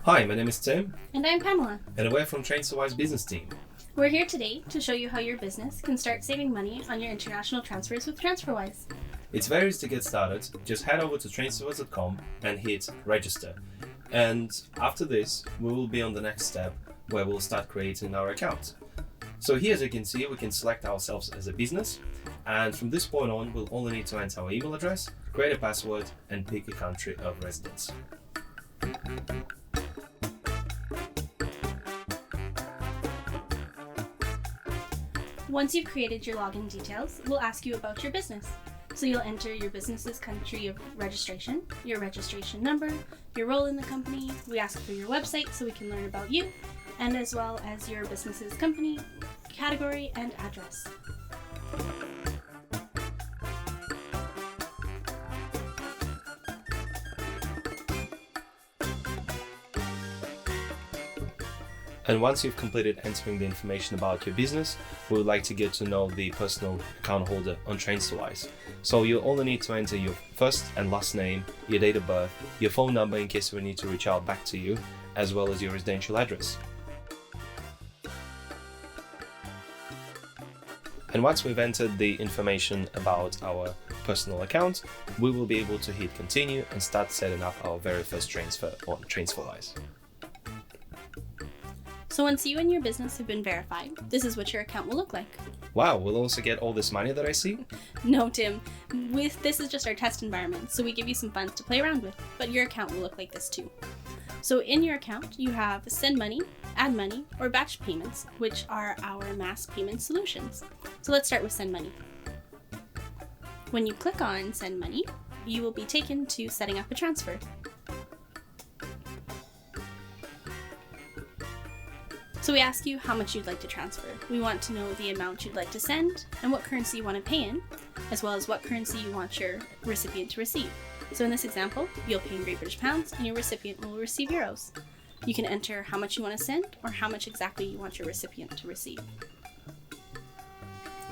Hi, my name is Tim. And I'm Pamela. And we're from TransferWise business team. We're here today to show you how your business can start saving money on your international transfers with TransferWise. It's very easy to get started. Just head over to transferwise.com and hit register. And after this, we will be on the next step where we'll start creating our account. So here, as you can see, we can select ourselves as a business. And from this point on, we'll only need to enter our email address, create a password, and pick a country of residence. Once you've created your login details, we'll ask you about your business. So you'll enter your business's country of registration, your registration number, your role in the company. We ask for your website so we can learn about you, and as well as your business's company, category, and address. And once you've completed entering the information about your business, we would like to get to know the personal account holder on TransferWise. So you'll only need to enter your first and last name, your date of birth, your phone number in case we need to reach out back to you, as well as your residential address. And once we've entered the information about our personal account, we will be able to hit continue and start setting up our very first transfer on TransferWise. So once you and your business have been verified, this is what your account will look like. Wow, we'll also get all this money that I see? No, Tim. This is just our test environment, so we give you some funds to play around with, but your account will look like this too. So in your account, you have send money, add money, or batch payments, which are our mass payment solutions. So let's start with send money. When you click on send money, you will be taken to setting up a transfer. So we ask you how much you'd like to transfer. We want to know the amount you'd like to send and what currency you want to pay in, as well as what currency you want your recipient to receive. So in this example, you'll pay in Great British Pounds and your recipient will receive euros. You can enter how much you want to send or how much exactly you want your recipient to receive.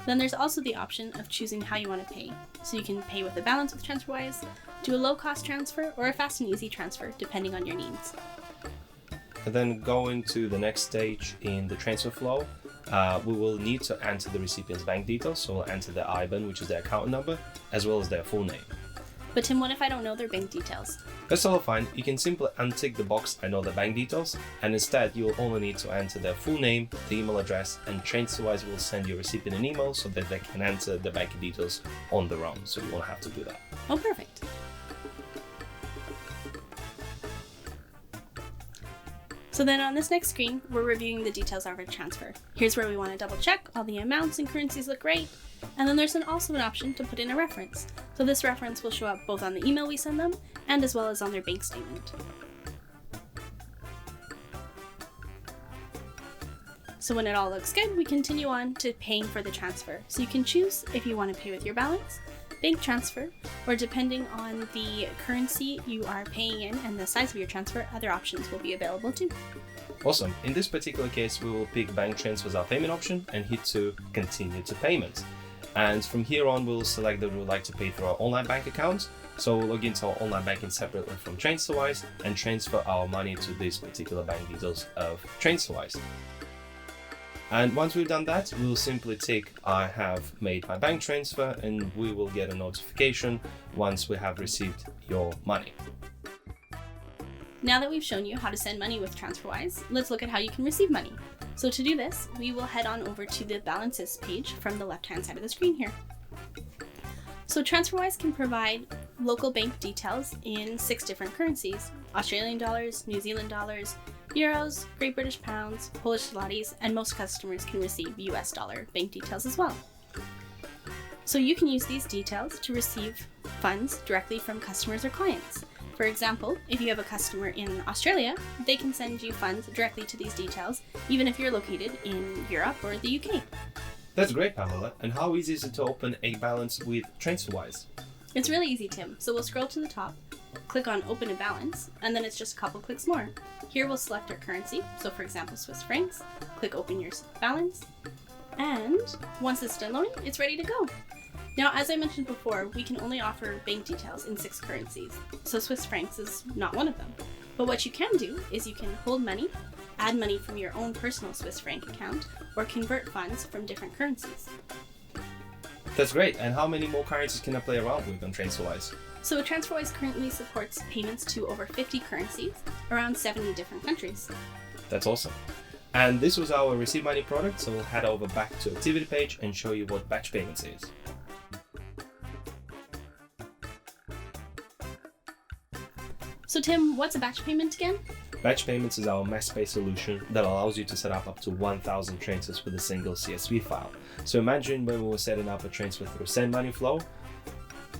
Then there's also the option of choosing how you want to pay. So you can pay with a balance with TransferWise, do a low-cost transfer, or a fast and easy transfer, depending on your needs. And then going to the next stage in the transfer flow, we will need to enter the recipient's bank details. So we'll enter their IBAN, which is their account number, as well as their full name. But Tim, what if I don't know their bank details? That's all fine. You can simply untick the box, I know the bank details, and instead you will only need to enter their full name, the email address, and TransferWise will send your recipient an email so that they can enter the bank details on their own. So you won't have to do that. Oh, perfect. So then on this next screen, we're reviewing the details of our transfer. Here's where we want to double check all the amounts and currencies look right. And then there's also an option to put in a reference. So this reference will show up both on the email we send them and as well as on their bank statement. So when it all looks good, we continue on to paying for the transfer. So you can choose if you want to pay with your balance, bank transfer, or depending on the currency you are paying in and the size of your transfer, other options will be available too. Awesome. In this particular case, we will pick bank transfer as our payment option and hit to continue to payment. And from here on, we'll select that we would like to pay through our online bank account. So we'll log into our online banking separately from TransferWise and transfer our money to this particular bank details of TransferWise. And once we've done that, we'll simply tick I have made my bank transfer and we will get a notification once we have received your money. Now that we've shown you how to send money with TransferWise, let's look at how you can receive money. So to do this, we will head on over to the balances page from the left-hand side of the screen here. So TransferWise can provide local bank details in 6 different currencies: Australian dollars, New Zealand dollars, euros, Great British Pounds, Polish zlotys, and most customers can receive US dollar bank details as well. So you can use these details to receive funds directly from customers or clients. For example, if you have a customer in Australia, they can send you funds directly to these details, even if you're located in Europe or the UK. That's great, Pamela. And how easy is it to open a balance with TransferWise? It's really easy, Tim. So we'll scroll to the top, click on Open a Balance, and then it's just a couple clicks more. Here we'll select our currency, so for example Swiss francs, click Open Your Balance, and once it's done loading, it's ready to go. Now, as I mentioned before, we can only offer bank details in 6 currencies, so Swiss francs is not one of them. But what you can do is you can hold money, add money from your own personal Swiss franc account, or convert funds from different currencies. That's great. And how many more currencies can I play around with on TransferWise? So TransferWise currently supports payments to over 50 currencies, around 70 different countries. That's awesome. And this was our Receive Money product, so we'll head over back to activity page and show you what batch payments is. So Tim, what's a batch payment again? Batch payments is our masspay solution that allows you to set up to 1,000 transfers with a single CSV file. So imagine when we were setting up a transfer through Send Money Flow,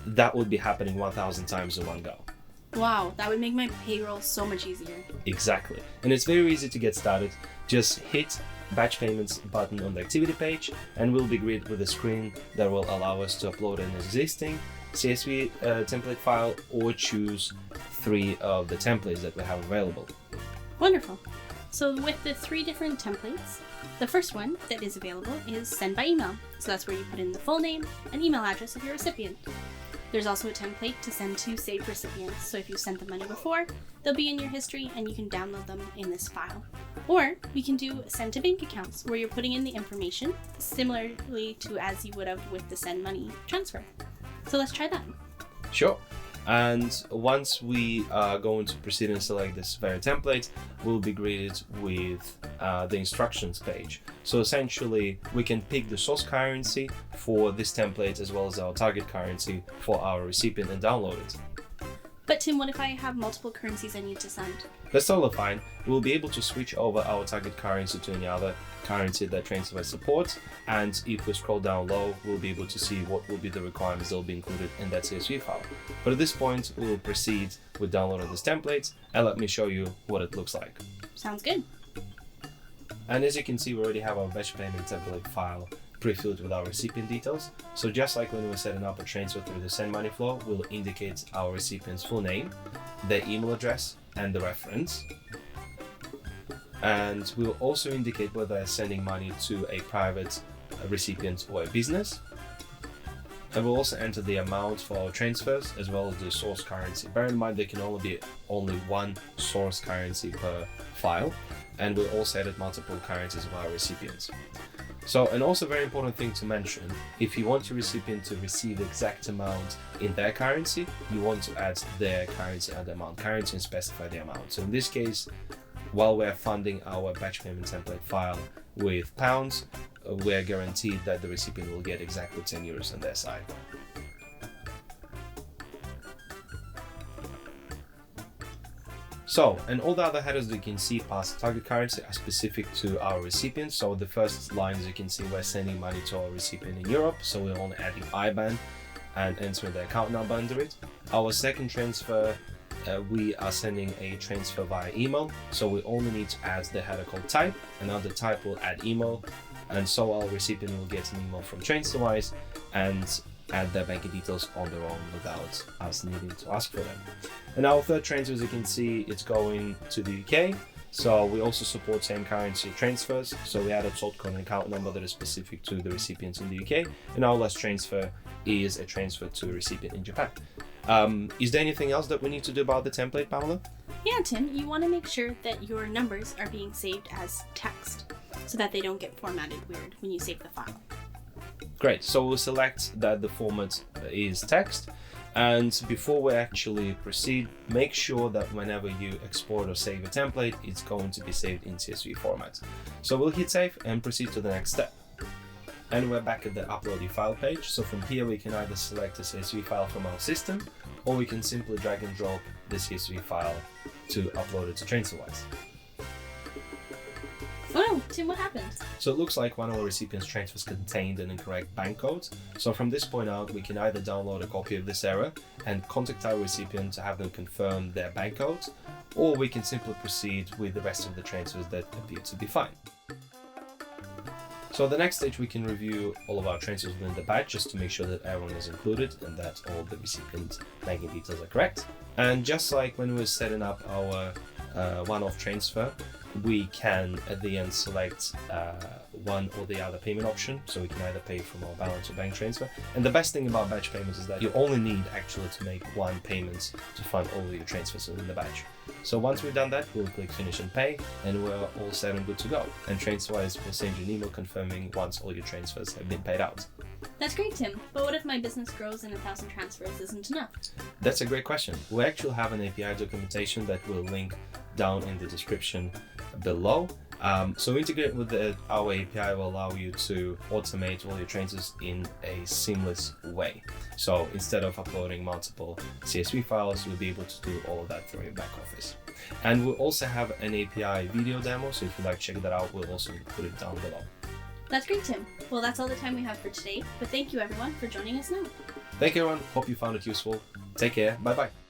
that would be happening 1,000 times in one go. Wow, that would make my payroll so much easier. Exactly. And it's very easy to get started. Just hit Batch Payments button on the activity page and we'll be greeted with a screen that will allow us to upload an existing CSV template file or choose 3 of the templates that we have available. Wonderful. So with the 3 different templates, the first one that is available is Send by Email. So that's where you put in the full name and email address of your recipient. There's also a template to send to saved recipients. So if you sent them money before, they'll be in your history and you can download them in this file. Or we can do Send to Bank Accounts, where you're putting in the information similarly to as you would have with the Send Money transfer. So let's try that. Sure. And once we are going to proceed and select this very template, we'll be greeted with the instructions page. So essentially, we can pick the source currency for this template as well as our target currency for our recipient and download it. But Tim, what if I have multiple currencies I need to send? That's totally fine. We'll be able to switch over our target currency to any other currency that TransferWise supports, and if we scroll down low, we'll be able to see what will be the requirements that will be included in that CSV file. But at this point, we'll proceed with downloading this template, and let me show you what it looks like. Sounds good. And as you can see, we already have our batch payment template file pre-filled with our recipient details. So just like when we were setting up a transfer through the Send Money flow, we'll indicate our recipient's full name, their email address, and the reference. And we'll also indicate whether they're sending money to a private recipient or a business. And we'll also enter the amount for our transfers as well as the source currency. Bear in mind there can only be one source currency per file, and we'll also edit multiple currencies of our recipients. So, and also very important thing to mention, if you want your recipient to receive the exact amount in their currency, you want to add their currency and the amount currency and specify the amount. So in this case, while we're funding our batch payment template file with pounds, we're guaranteed that the recipient will get exactly 10 euros on their side. So, and all the other headers that you can see past target currency are specific to our recipient. So the first line, as you can see, we're sending money to our recipient in Europe. So we're only adding IBAN and entering the account number under it. Our second transfer, we are sending a transfer via email. So we only need to add the header called type, and under type we'll add email. And so our recipient will get an email from TransferWise and add their banking details on their own without us needing to ask for them. And our third transfer, as you can see, it's going to the UK. So we also support same currency transfers. So we add a sort code and account number that is specific to the recipients in the UK. And our last transfer is a transfer to a recipient in Japan. Is there anything else that we need to do about the template, Paula? Yeah, Tim, you want to make sure that your numbers are being saved as text so that they don't get formatted weird when you save the file. Great, so we'll select that the format is text, and before we actually proceed, make sure that whenever you export or save a template, it's going to be saved in CSV format. So we'll hit save and proceed to the next step. And we're back at the upload your file page. So from here we can either select a CSV file from our system, or we can simply drag and drop the CSV file to upload it to TransferWise. Oh, Tim, what happened? So it looks like one of our recipients' transfers contained an incorrect bank code. So from this point out, we can either download a copy of this error and contact our recipient to have them confirm their bank codes, or we can simply proceed with the rest of the transfers that appear to be fine. So at the next stage, we can review all of our transfers within the batch just to make sure that everyone is included and that all the recipient banking details are correct. And just like when we were setting up our one-off transfer, we can at the end select one or the other payment option, so we can either pay from our balance or bank transfer. And the best thing about batch payments is that you only need actually to make one payment to fund all of your transfers within the batch. So once we've done that, we'll click Finish and Pay, and we're all set and good to go. And TransferWise will send you an email confirming once all your transfers have been paid out. That's great, Tim. But what if my business grows and 1,000 transfers isn't enough? That's a great question. We actually have an API documentation that we'll link down in the description below. So integrate with our API will allow you to automate all your transfers in a seamless way. So instead of uploading multiple CSV files, you'll be able to do all of that through your back office. And we'll also have an API video demo, so if you'd like to check that out, we'll also put it down below. That's great, Tim. Well, that's all the time we have for today, but thank you everyone for joining us now. Thank you everyone, hope you found it useful. Take care, bye bye.